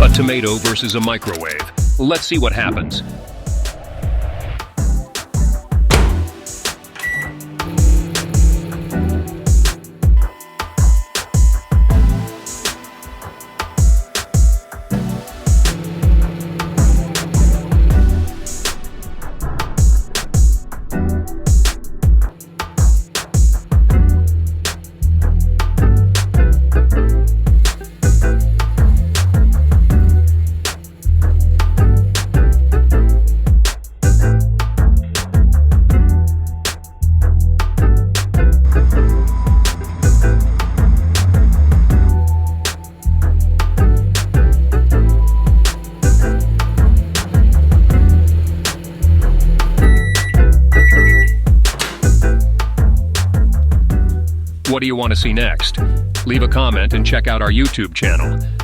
A tomato versus a microwave. Let's see what happens. What do you want to see next? Leave a comment and check out our YouTube channel.